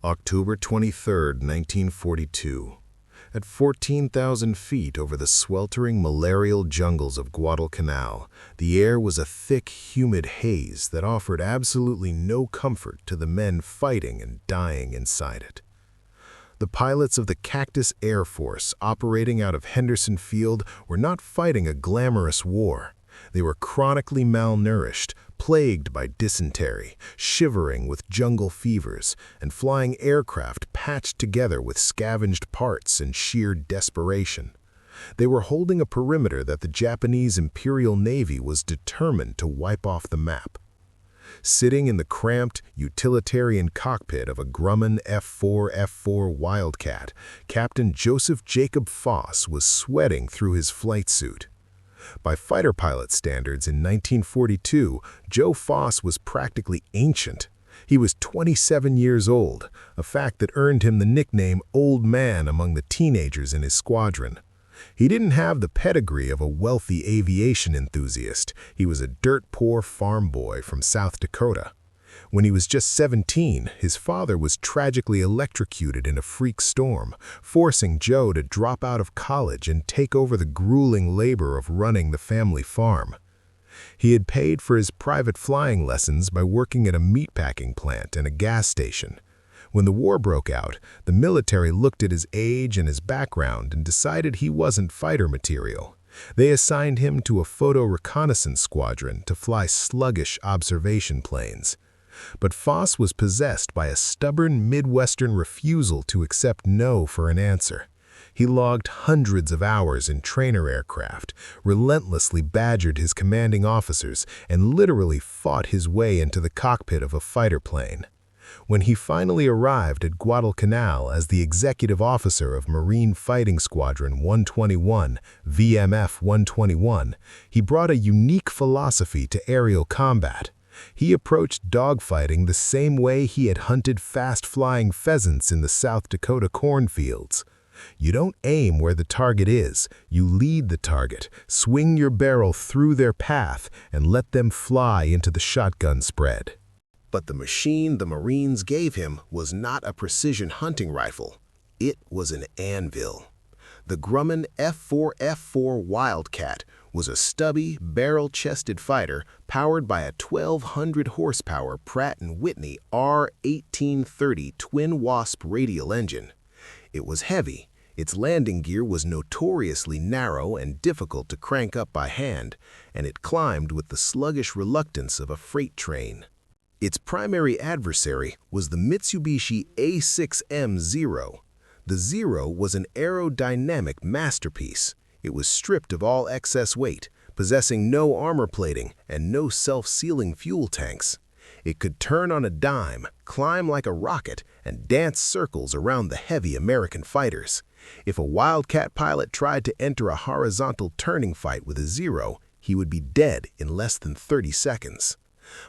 October 23, 1942. At 14,000 feet over the sweltering malarial jungles of Guadalcanal, the air was a thick, humid haze that offered absolutely no comfort to the men fighting and dying inside it. The pilots of the Cactus Air Force operating out of Henderson Field were not fighting a glamorous war. They were chronically malnourished, plagued by dysentery, shivering with jungle fevers, and flying aircraft patched together with scavenged parts and sheer desperation. They were holding a perimeter that the Japanese Imperial Navy was determined to wipe off the map. Sitting in the cramped, utilitarian cockpit of a Grumman F4F Wildcat, Captain Joseph Jacob Foss was sweating through his flight suit. By fighter pilot standards in 1942, Joe Foss was practically ancient. He was 27 years old, a fact that earned him the nickname Old Man among the teenagers in his squadron. He didn't have the pedigree of a wealthy aviation enthusiast. He was a dirt-poor farm boy from South Dakota. When he was just 17, his father was tragically electrocuted in a freak storm, forcing Joe to drop out of college and take over the grueling labor of running the family farm. He had paid for his private flying lessons by working at a meatpacking plant and a gas station. When the war broke out, the military looked at his age and his background and decided he wasn't fighter material. They assigned him to a photo reconnaissance squadron to fly sluggish observation planes. But Foss was possessed by a stubborn Midwestern refusal to accept no for an answer. He logged hundreds of hours in trainer aircraft, relentlessly badgered his commanding officers, and literally fought his way into the cockpit of a fighter plane. When he finally arrived at Guadalcanal as the executive officer of Marine Fighting Squadron 121, VMF 121, he brought a unique philosophy to aerial combat. He approached dogfighting the same way he had hunted fast-flying pheasants in the South Dakota cornfields. You don't aim where the target is, you lead the target, swing your barrel through their path, and let them fly into the shotgun spread. But the machine the Marines gave him was not a precision hunting rifle. It was an anvil. The Grumman F4F Wildcat was a stubby, barrel-chested fighter powered by a 1,200 horsepower Pratt & Whitney R1830 twin Wasp radial engine. It was heavy. Its landing gear was notoriously narrow and difficult to crank up by hand, and it climbed with the sluggish reluctance of a freight train. Its primary adversary was the Mitsubishi A6M Zero. The Zero was an aerodynamic masterpiece. It was stripped of all excess weight, possessing no armor plating and no self-sealing fuel tanks. It could turn on a dime, climb like a rocket, and dance circles around the heavy American fighters. If a Wildcat pilot tried to enter a horizontal turning fight with a Zero, he would be dead in less than 30 seconds.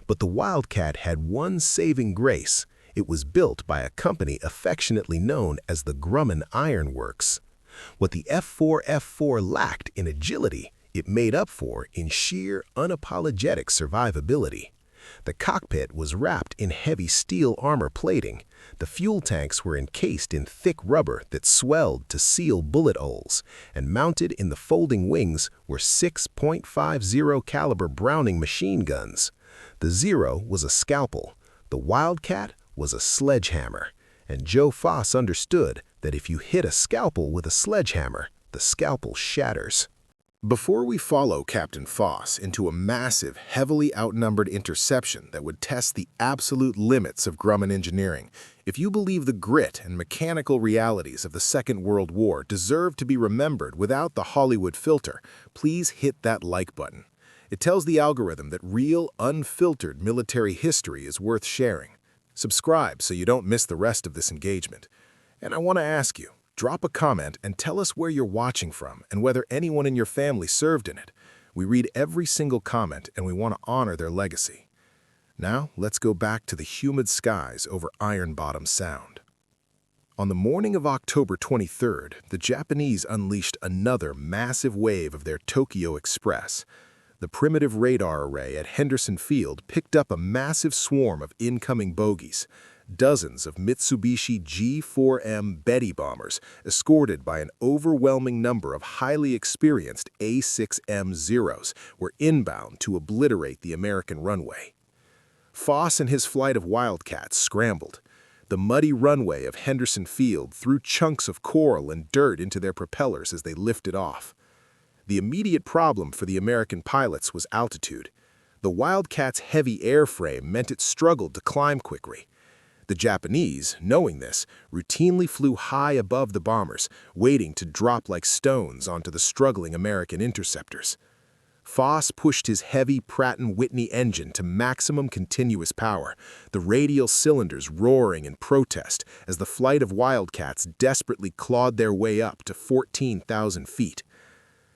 But the Wildcat had one saving grace. It was built by a company affectionately known as the Grumman Ironworks. What the F4F4 lacked in agility, it made up for in sheer, unapologetic survivability. The cockpit was wrapped in heavy steel armor plating. The fuel tanks were encased in thick rubber that swelled to seal bullet holes, and mounted in the folding wings were 6.50 caliber Browning machine guns. The Zero was a scalpel. The Wildcat was a sledgehammer. And Joe Foss understood that if you hit a scalpel with a sledgehammer, the scalpel shatters. Before we follow Captain Foss into a massive, heavily outnumbered interception that would test the absolute limits of Grumman engineering, if you believe the grit and mechanical realities of the Second World War deserve to be remembered without the Hollywood filter, please hit that like button. It tells the algorithm that real, unfiltered military history is worth sharing. Subscribe so you don't miss the rest of this engagement. And I want to ask you, drop a comment and tell us where you're watching from and whether anyone in your family served in it. We read every single comment and we want to honor their legacy. Now, let's go back to the humid skies over Iron Bottom Sound. On the morning of October 23rd, the Japanese unleashed another massive wave of their Tokyo Express. The primitive radar array at Henderson Field picked up a massive swarm of incoming bogies. Dozens of Mitsubishi G4M Betty bombers, escorted by an overwhelming number of highly experienced A6M Zeros, were inbound to obliterate the American runway. Foss and his flight of Wildcats scrambled. The muddy runway of Henderson Field threw chunks of coral and dirt into their propellers as they lifted off. The immediate problem for the American pilots was altitude. The Wildcat's heavy airframe meant it struggled to climb quickly. The Japanese, knowing this, routinely flew high above the bombers, waiting to drop like stones onto the struggling American interceptors. Foss pushed his heavy Pratt & Whitney engine to maximum continuous power, the radial cylinders roaring in protest as the flight of Wildcats desperately clawed their way up to 14,000 feet.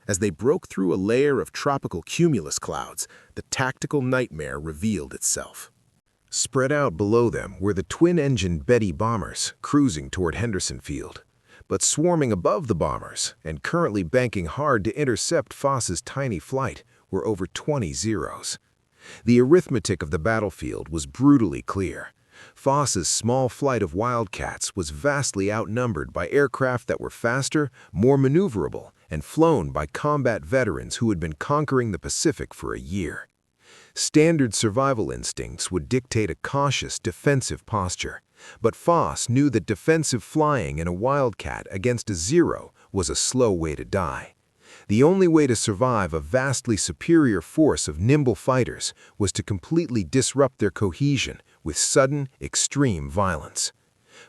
As they broke through a layer of tropical cumulus clouds, the tactical nightmare revealed itself. Spread out below them were the twin-engine Betty bombers cruising toward Henderson Field. But swarming above the bombers and currently banking hard to intercept Foss's tiny flight were over 20 Zeros. The arithmetic of the battlefield was brutally clear. Foss's small flight of Wildcats was vastly outnumbered by aircraft that were faster, more maneuverable, and flown by combat veterans who had been conquering the Pacific for a year. Standard survival instincts would dictate a cautious, defensive posture, but Foss knew that defensive flying in a Wildcat against a Zero was a slow way to die. The only way to survive a vastly superior force of nimble fighters was to completely disrupt their cohesion with sudden, extreme violence.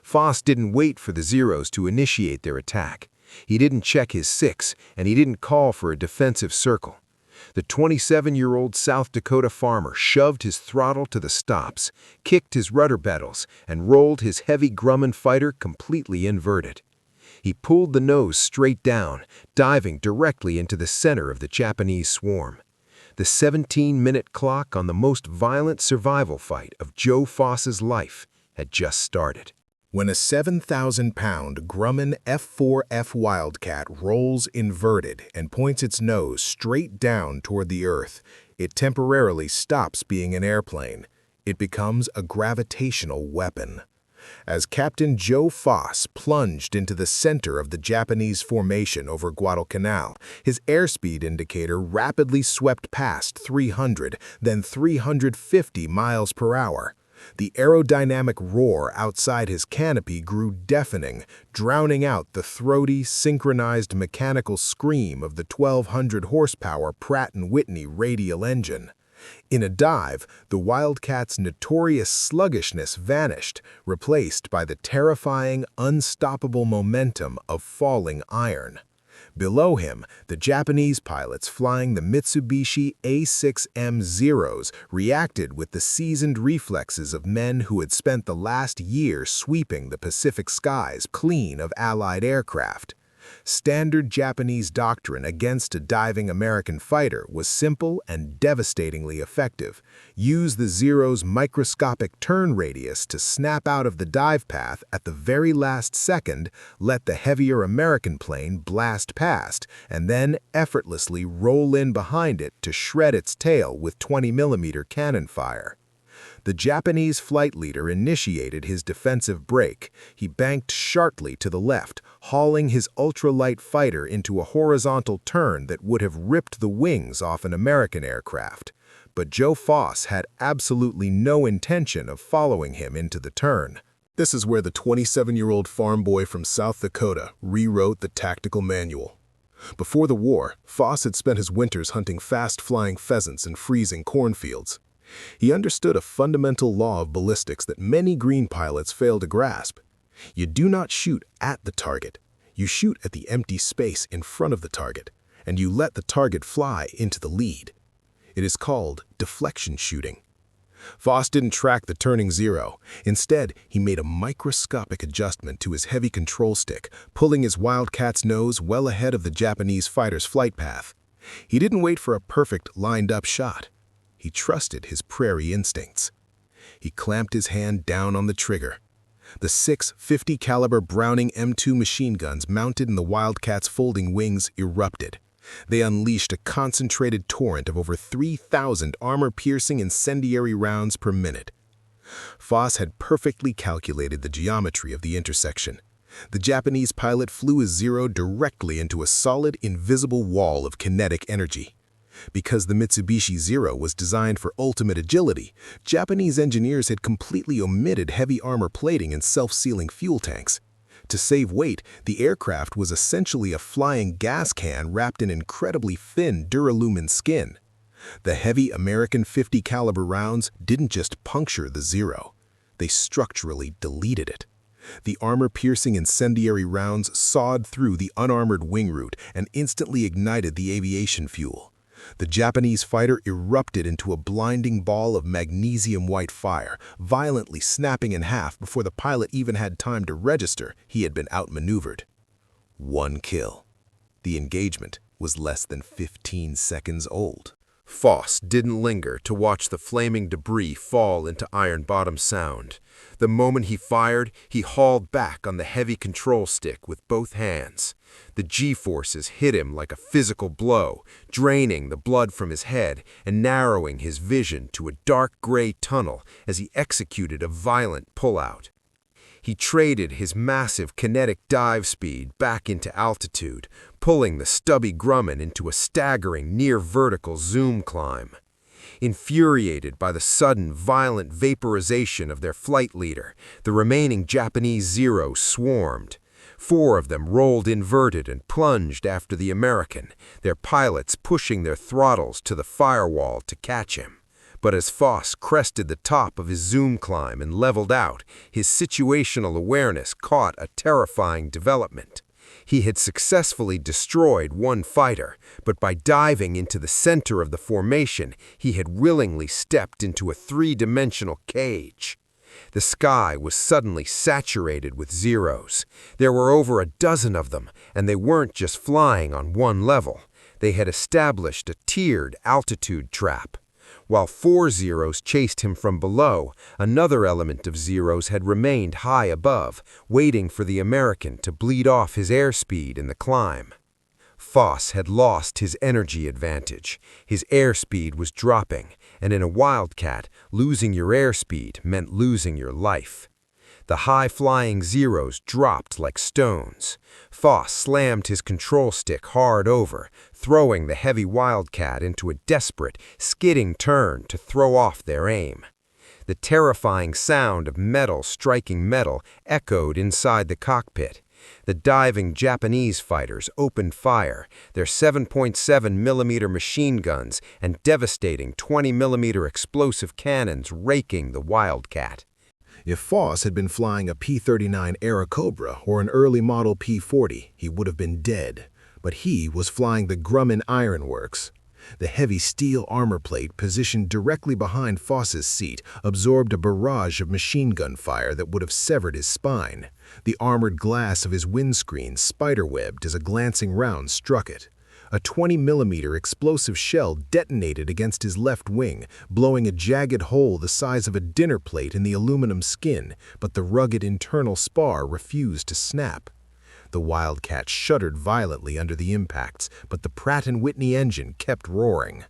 Foss didn't wait for the Zeros to initiate their attack. He didn't check his six, and he didn't call for a defensive circle. The 27-year-old South Dakota farmer shoved his throttle to the stops, kicked his rudder pedals, and rolled his heavy Grumman fighter completely inverted. He pulled the nose straight down, diving directly into the center of the Japanese swarm. The 17-minute clock on the most violent survival fight of Joe Foss's life had just started. When a 7,000-pound Grumman F4F Wildcat rolls inverted and points its nose straight down toward the earth, it temporarily stops being an airplane. It becomes a gravitational weapon. As Captain Joe Foss plunged into the center of the Japanese formation over Guadalcanal, his airspeed indicator rapidly swept past 300, then 350 miles per hour. The aerodynamic roar outside his canopy grew deafening, drowning out the throaty, synchronized mechanical scream of the 1,200 horsepower Pratt & Whitney radial engine. In a dive, the Wildcat's notorious sluggishness vanished, replaced by the terrifying, unstoppable momentum of falling iron. Below him, the Japanese pilots flying the Mitsubishi A6M Zeros reacted with the seasoned reflexes of men who had spent the last year sweeping the Pacific skies clean of Allied aircraft. Standard Japanese doctrine against a diving American fighter was simple and devastatingly effective. Use the Zero's microscopic turn radius to snap out of the dive path at the very last second, let the heavier American plane blast past, and then effortlessly roll in behind it to shred its tail with 20mm cannon fire. The Japanese flight leader initiated his defensive brake. He banked sharply to the left, hauling his ultralight fighter into a horizontal turn that would have ripped the wings off an American aircraft. But Joe Foss had absolutely no intention of following him into the turn. This is where the 27-year-old farm boy from South Dakota rewrote the tactical manual. Before the war, Foss had spent his winters hunting fast-flying pheasants in freezing cornfields. He understood a fundamental law of ballistics that many green pilots fail to grasp. You do not shoot at the target. You shoot at the empty space in front of the target, and you let the target fly into the lead. It is called deflection shooting. Foss didn't track the turning Zero. Instead, he made a microscopic adjustment to his heavy control stick, pulling his Wildcat's nose well ahead of the Japanese fighter's flight path. He didn't wait for a perfect, lined-up shot. He trusted his prairie instincts. He clamped his hand down on the trigger. The 6 50-caliber Browning M2 machine guns mounted in the Wildcat's folding wings erupted. They unleashed a concentrated torrent of over 3,000 armor-piercing incendiary rounds per minute. Foss had perfectly calculated the geometry of the intersection. The Japanese pilot flew his Zero directly into a solid, invisible wall of kinetic energy. Because the Mitsubishi Zero was designed for ultimate agility, Japanese engineers had completely omitted heavy armor plating and self-sealing fuel tanks. To save weight, the aircraft was essentially a flying gas can wrapped in incredibly thin duralumin skin. The heavy American .50 caliber rounds didn't just puncture the Zero, they structurally deleted it. The armor-piercing incendiary rounds sawed through the unarmored wing root and instantly ignited the aviation fuel. The Japanese fighter erupted into a blinding ball of magnesium-white fire, violently snapping in half before the pilot even had time to register he had been outmaneuvered. 1 kill. The engagement was less than 15 seconds old. Foss didn't linger to watch the flaming debris fall into Iron Bottom Sound. The moment he fired, he hauled back on the heavy control stick with both hands. The G-forces hit him like a physical blow, draining the blood from his head and narrowing his vision to a dark gray tunnel as he executed a violent pullout. He traded his massive kinetic dive speed back into altitude, pulling the stubby Grumman into a staggering near-vertical zoom climb. Infuriated by the sudden, violent vaporization of their flight leader, the remaining Japanese Zeros swarmed. 4 of them rolled inverted and plunged after the American, their pilots pushing their throttles to the firewall to catch him. But as Foss crested the top of his zoom climb and leveled out, his situational awareness caught a terrifying development. He had successfully destroyed 1 fighter, but by diving into the center of the formation, he had willingly stepped into a 3-dimensional cage. The sky was suddenly saturated with Zeros. There were over a dozen of them, and they weren't just flying on one level. They had established a tiered altitude trap. While 4 Zeros chased him from below, another element of Zeros had remained high above, waiting for the American to bleed off his airspeed in the climb. Foss had lost his energy advantage. His airspeed was dropping, and in a Wildcat, losing your airspeed meant losing your life. The high-flying Zeros dropped like stones. Foss slammed his control stick hard over, throwing the heavy Wildcat into a desperate, skidding turn to throw off their aim. The terrifying sound of metal striking metal echoed inside the cockpit. The diving Japanese fighters opened fire, their 7.7mm machine guns and devastating 20mm explosive cannons raking the Wildcat. If Foss had been flying a P-39 Airacobra or an early model P-40, he would have been dead. But he was flying the Grumman Ironworks. The heavy steel armor plate positioned directly behind Foss's seat absorbed a barrage of machine gun fire that would have severed his spine. The armored glass of his windscreen spiderwebbed as a glancing round struck it. A 20mm explosive shell detonated against his left wing, blowing a jagged hole the size of a dinner plate in the aluminum skin, but the rugged internal spar refused to snap. The Wildcat shuddered violently under the impacts, but the Pratt & Whitney engine kept roaring.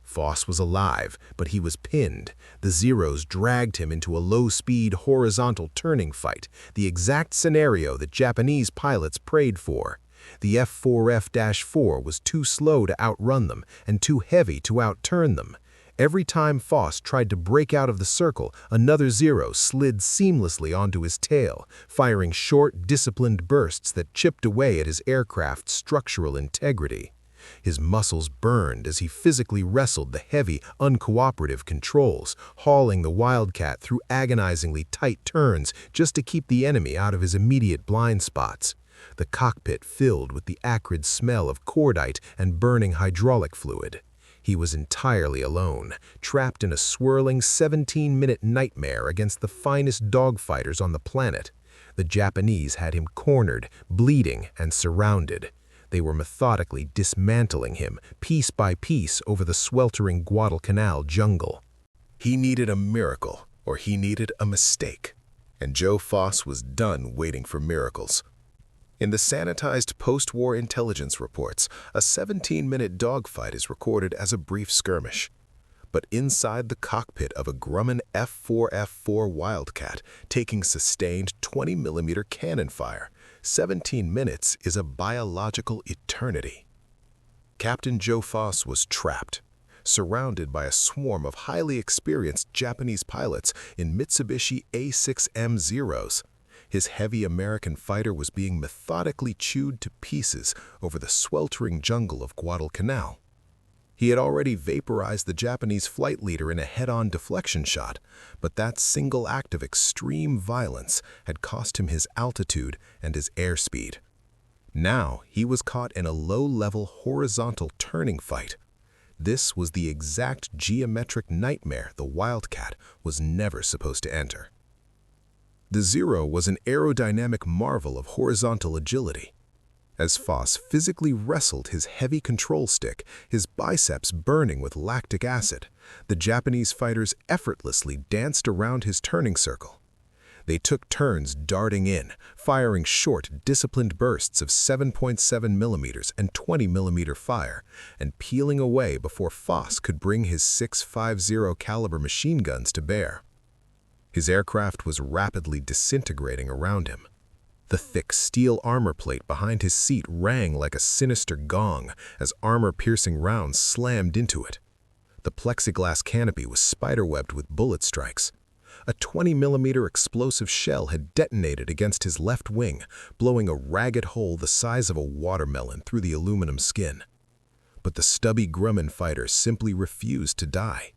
Foss was alive, but he was pinned. The Zeros dragged him into a low-speed horizontal turning fight, the exact scenario that Japanese pilots prayed for. The F4F-4 was too slow to outrun them and too heavy to outturn them. Every time Foss tried to break out of the circle, another Zero slid seamlessly onto his tail, firing short, disciplined bursts that chipped away at his aircraft's structural integrity. His muscles burned as he physically wrestled the heavy, uncooperative controls, hauling the Wildcat through agonizingly tight turns just to keep the enemy out of his immediate blind spots. The cockpit filled with the acrid smell of cordite and burning hydraulic fluid. He was entirely alone, trapped in a swirling 17-minute nightmare against the finest dogfighters on the planet. The Japanese had him cornered, bleeding, and surrounded. They were methodically dismantling him, piece by piece, over the sweltering Guadalcanal jungle. He needed a miracle, or he needed a mistake. And Joe Foss was done waiting for miracles. In the sanitized post-war intelligence reports, a 17-minute dogfight is recorded as a brief skirmish. but inside the cockpit of a Grumman F4F Wildcat taking sustained 20mm cannon fire. 17 minutes is a biological eternity. Captain Joe Foss was trapped, surrounded by a swarm of highly experienced Japanese pilots in Mitsubishi A6M Zeros. His heavy American fighter was being methodically chewed to pieces over the sweltering jungle of Guadalcanal. He had already vaporized the Japanese flight leader in a head-on deflection shot, but that single act of extreme violence had cost him his altitude and his airspeed. Now he was caught in a low-level horizontal turning fight. This was the exact geometric nightmare the Wildcat was never supposed to enter. The Zero was an aerodynamic marvel of horizontal agility. As Foss physically wrestled his heavy control stick, his biceps burning with lactic acid, the Japanese fighters effortlessly danced around his turning circle. They took turns darting in, firing short, disciplined bursts of 7.7mm and 20mm fire, and peeling away before Foss could bring his .650 caliber machine guns to bear. His aircraft was rapidly disintegrating around him. The thick steel armor plate behind his seat rang like a sinister gong as armor-piercing rounds slammed into it. The plexiglass canopy was spiderwebbed with bullet strikes. A 20mm explosive shell had detonated against his left wing, blowing a ragged hole the size of a watermelon through the aluminum skin. But the stubby Grumman fighter simply refused to die.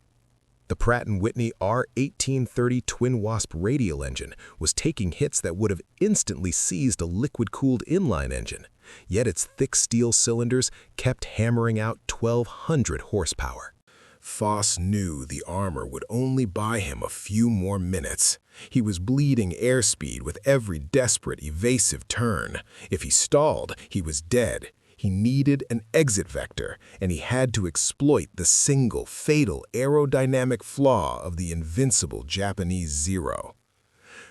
The Pratt & Whitney R1830 twin-wasp radial engine was taking hits that would have instantly seized a liquid-cooled inline engine, yet its thick steel cylinders kept hammering out 1,200 horsepower. Foss knew the armor would only buy him a few more minutes. He was bleeding airspeed with every desperate, evasive turn. If he stalled, he was dead. He needed an exit vector, and he had to exploit the single, fatal aerodynamic flaw of the invincible Japanese Zero.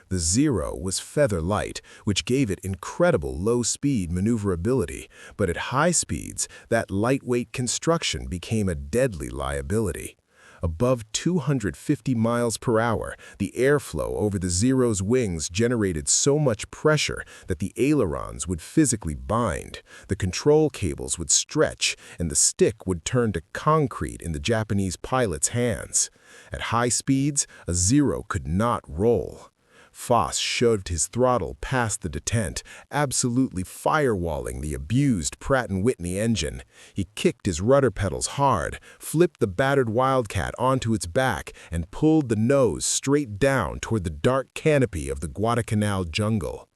The Zero was feather light, which gave it incredible low-speed maneuverability, but at high speeds, that lightweight construction became a deadly liability. Above 250 miles per hour, the airflow over the Zero's wings generated so much pressure that the ailerons would physically bind, the control cables would stretch, and the stick would turn to concrete in the Japanese pilot's hands. At high speeds, a Zero could not roll. Foss shoved his throttle past the detent, absolutely firewalling the abused Pratt & Whitney engine. He kicked his rudder pedals hard, flipped the battered Wildcat onto its back, and pulled the nose straight down toward the dark canopy of the Guadalcanal jungle.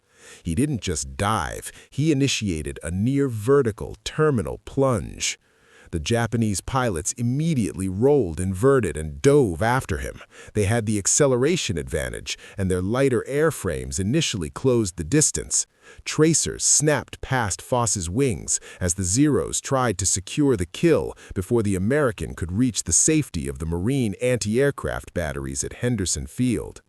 He didn't just dive, he initiated a near-vertical terminal plunge. The Japanese pilots immediately rolled inverted and dove after him. They had the acceleration advantage, and their lighter airframes initially closed the distance. Tracers snapped past Foss's wings as the Zeros tried to secure the kill before the American could reach the safety of the Marine anti-aircraft batteries at Henderson Field.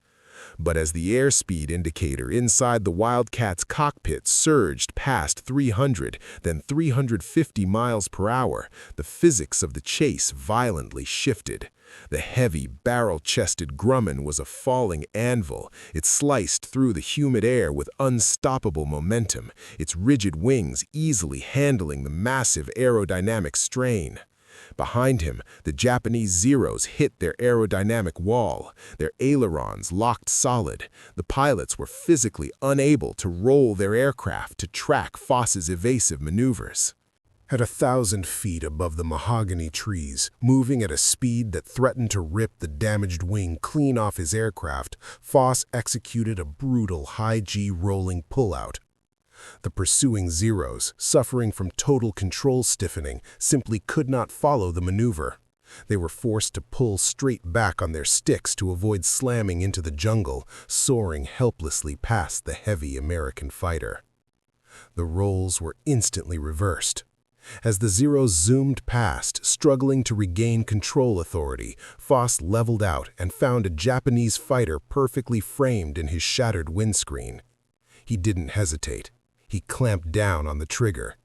But as the airspeed indicator inside the Wildcat's cockpit surged past 300, then 350 miles per hour, the physics of the chase violently shifted. The heavy, barrel-chested Grumman was a falling anvil. It sliced through the humid air with unstoppable momentum, its rigid wings easily handling the massive aerodynamic strain. Behind him, the Japanese Zeros hit their aerodynamic wall, their ailerons locked solid. The pilots were physically unable to roll their aircraft to track Foss's evasive maneuvers. At 1,000 feet above the mahogany trees, moving at a speed that threatened to rip the damaged wing clean off his aircraft, Foss executed a brutal high-G rolling pullout. The pursuing Zeros, suffering from total control stiffening, simply could not follow the maneuver. They were forced to pull straight back on their sticks to avoid slamming into the jungle, soaring helplessly past the heavy American fighter. The roles were instantly reversed. As the Zeros zoomed past, struggling to regain control authority, Foss leveled out and found a Japanese fighter perfectly framed in his shattered windscreen. He didn't hesitate. He clamped down on the trigger.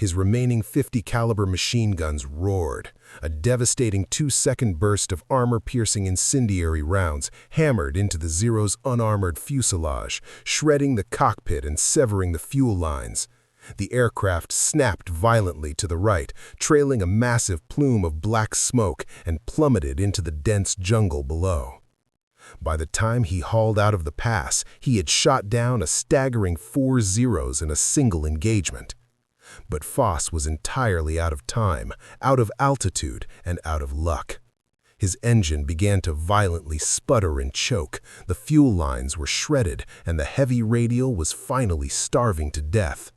His remaining 50 caliber machine guns roared. A devastating 2-second burst of armor-piercing incendiary rounds hammered into the Zero's unarmored fuselage, shredding the cockpit and severing the fuel lines. The aircraft snapped violently to the right, trailing a massive plume of black smoke, and plummeted into the dense jungle below. By the time he hauled out of the pass, he had shot down a staggering 4 Zeros in a single engagement. But Foss was entirely out of time, out of altitude, and out of luck. His engine began to violently sputter and choke, the fuel lines were shredded, and the heavy radial was finally starving to death.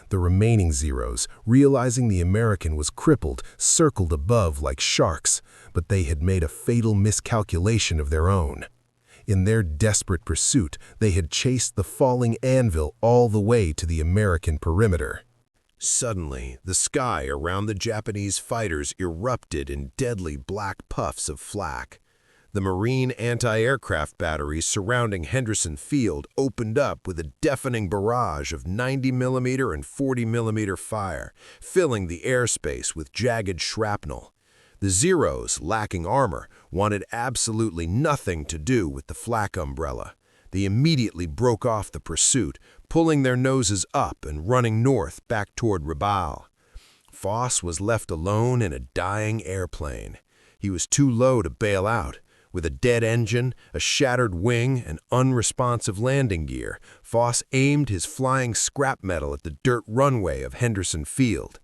The remaining Zeros, realizing the American was crippled, circled above like sharks, but they had made a fatal miscalculation of their own. In their desperate pursuit, they had chased the falling anvil all the way to the American perimeter. Suddenly, the sky around the Japanese fighters erupted in deadly black puffs of flak. The Marine anti-aircraft batteries surrounding Henderson Field opened up with a deafening barrage of 90mm and 40mm fire, filling the airspace with jagged shrapnel. The Zeros, lacking armor, wanted absolutely nothing to do with the flak umbrella. They immediately broke off the pursuit, pulling their noses up and running north back toward Rabaul. Foss was left alone in a dying airplane. He was too low to bail out. With a dead engine, a shattered wing, and unresponsive landing gear, Foss aimed his flying scrap metal at the dirt runway of Henderson Field.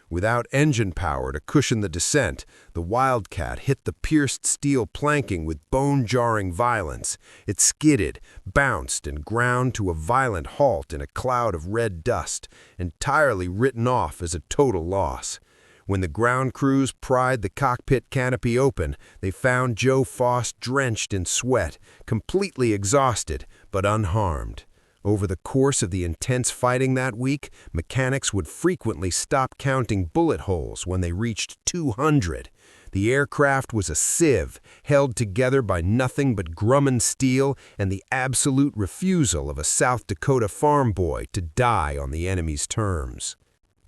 Without engine power to cushion the descent, the Wildcat hit the pierced steel planking with bone-jarring violence. It skidded, bounced, and ground to a violent halt in a cloud of red dust, entirely written off as a total loss. When the ground crews pried the cockpit canopy open, they found Joe Foss drenched in sweat, completely exhausted, but unharmed. Over the course of the intense fighting that week, mechanics would frequently stop counting bullet holes when they reached 200. The aircraft was a sieve, held together by nothing but Grumman steel and the absolute refusal of a South Dakota farm boy to die on the enemy's terms.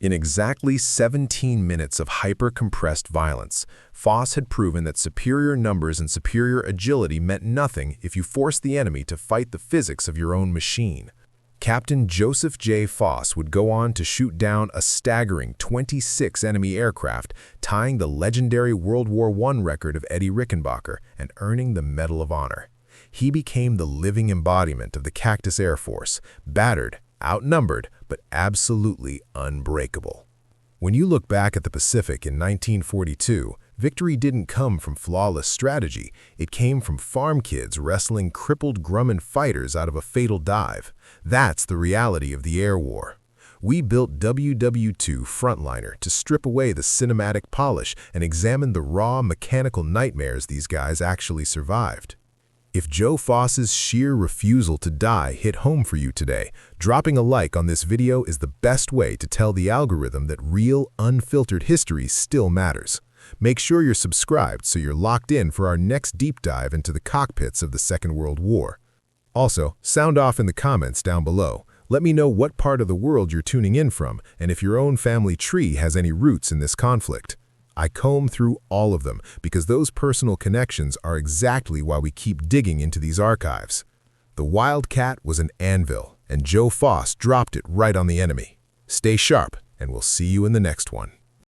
In exactly 17 minutes of hyper-compressed violence, Foss had proven that superior numbers and superior agility meant nothing if you forced the enemy to fight the physics of your own machine. Captain Joseph J. Foss would go on to shoot down a staggering 26 enemy aircraft, tying the legendary World War I record of Eddie Rickenbacker and earning the Medal of Honor. He became the living embodiment of the Cactus Air Force, battered, outnumbered, but absolutely unbreakable. When you look back at the Pacific in 1942, victory didn't come from flawless strategy. It came from farm kids wrestling crippled Grumman fighters out of a fatal dive. That's the reality of the air war. We built WWII Frontliner to strip away the cinematic polish and examine the raw mechanical nightmares these guys actually survived. If Joe Foss's sheer refusal to die hit home for you today, dropping a like on this video is the best way to tell the algorithm that real, unfiltered history still matters. Make sure you're subscribed so you're locked in for our next deep dive into the cockpits of the Second World War. Also, sound off in the comments down below. Let me know what part of the world you're tuning in from and if your own family tree has any roots in this conflict. I comb through all of them because those personal connections are exactly why we keep digging into these archives. The Wildcat was an anvil, and Joe Foss dropped it right on the enemy. Stay sharp, and we'll see you in the next one.